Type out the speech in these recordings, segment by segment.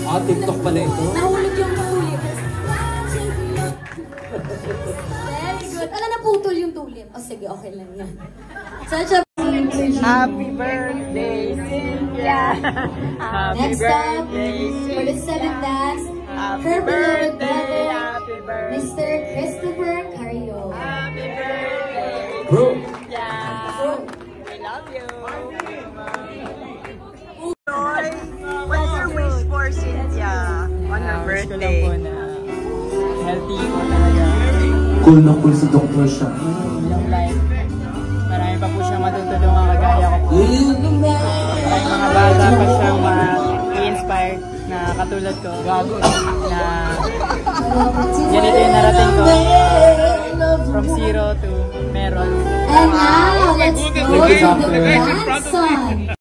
Ah, TikTok pala ito. Nahulog yung tulip. Very good. Alam, naputol yung tulip. O sige, okay lang yan. Such a... Happy birthday, Cynthia! Next up, for the 7th dance, her beloved brother, Mr. Christopher Carrillo. Happy birthday, Bro! Cynthia! We love you! What's your wish for Cynthia on her birthday? Healthy ko talaga. Cool na cool si Dr. siya. Long life. Marami pa po siyang matutulungan kagaya ko po. Maraming mga bata pa siyang i-inspired na katulad ko. Gago. Na ganito yung narating ko. From zero to meron. And now, let's go to the dance song.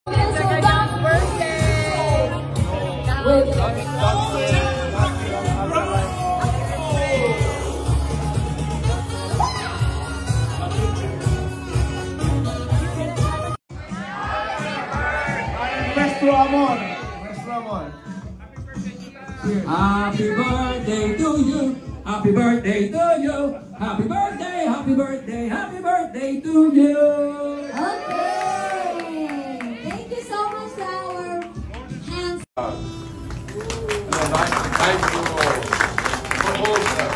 Nuestro amor. Nuestro amor. Happy birthday to you. Happy birthday to you. Happy birthday, happy birthday, happy birthday to you. Okay. Thank you so much to our hands. Nice to proposal.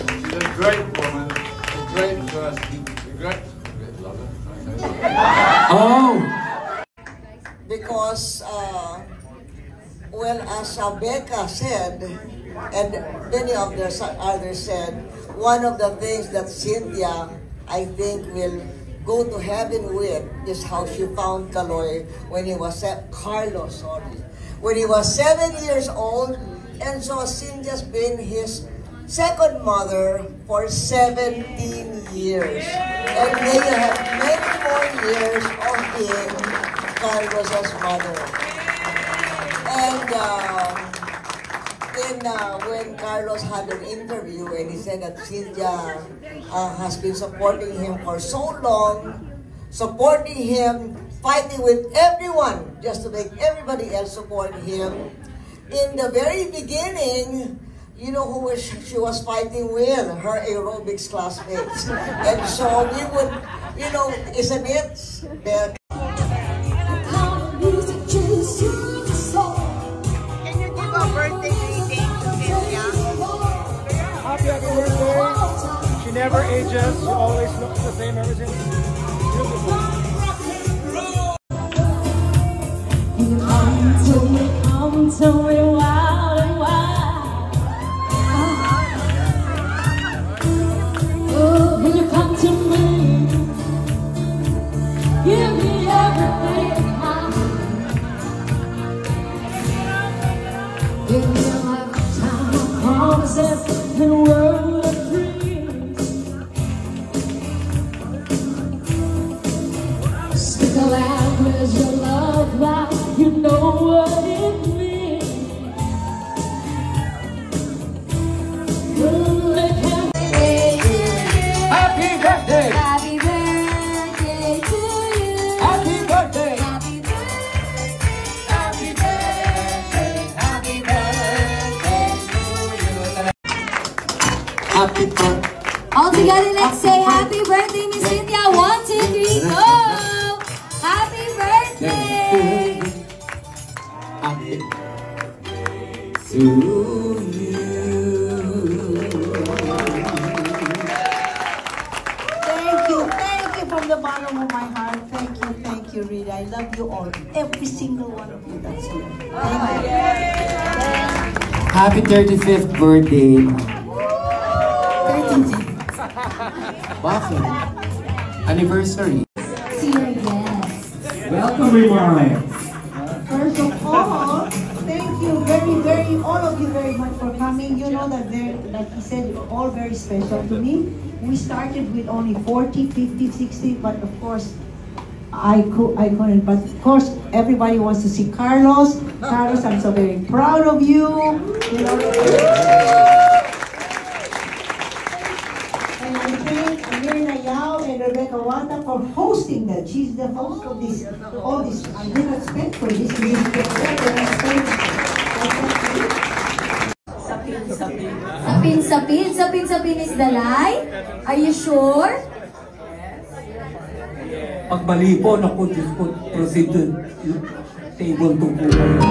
She's a great woman, a great person, a great lover. Oh! Because, well, as Becca said, and many of the others said, one of the things that Cynthia, I think, will go to heaven with is how she found Kaloy when he was, Carlos, sorry, when he was 7 years old, and so Cynthia's been his second mother for 17 years. And they have many more years of being Carlos's mother. And when Carlos had an interview and he said that Cynthia has been supporting him for so long, supporting him, fighting with everyone just to make everybody else support him. In the very beginning, you know who she was fighting with? Her aerobics classmates. And so we would, you know, isn't it? Can you give a birthday greeting to Cynthia? Happy birthday. She never ages. She always looks the same ever since. Beautiful. Come to me wild and wild. Oh, will you come to me? Give me everything I need. Give me a lifetime of promises and world of dreams. Speak a language you love like you know what it means. Happy birthday! Happy birthday to you. Happy birthday! Happy birthday. Happy birthday! Happy birthday to you! Happy birthday! All together, let's say happy birthday, Miss Cynthia. 1, 2, 3, go! Happy birthday! Happy birthday to you. Thank you from the bottom of my heart. Thank you, really. I love you all, every single one of you that's here. Thank you. Happy 35th birthday. 13th. Bakit? Anniversary. See you again. Welcome, Rimar. First of all, thank you all of you very much for coming. You know that like he said, you're all very special to me. We started with only 40, 50, 60, but of course, I couldn't. But of course, everybody wants to see Carlos. Carlos, I'm so very proud of you. You know, and I thank Amir Nayao and and Rebecca Wata for hosting that. She's the host of this, all this. I did not spend for this. Sapin is the lie? Are you sure? Pag mali po, naku, Diyos po, proceed to table 2 po kayo.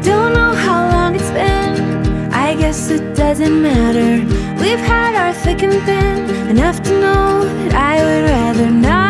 Don't know how long it's been, I guess it doesn't matter. We've had our thick and thin, enough to know that I would rather not.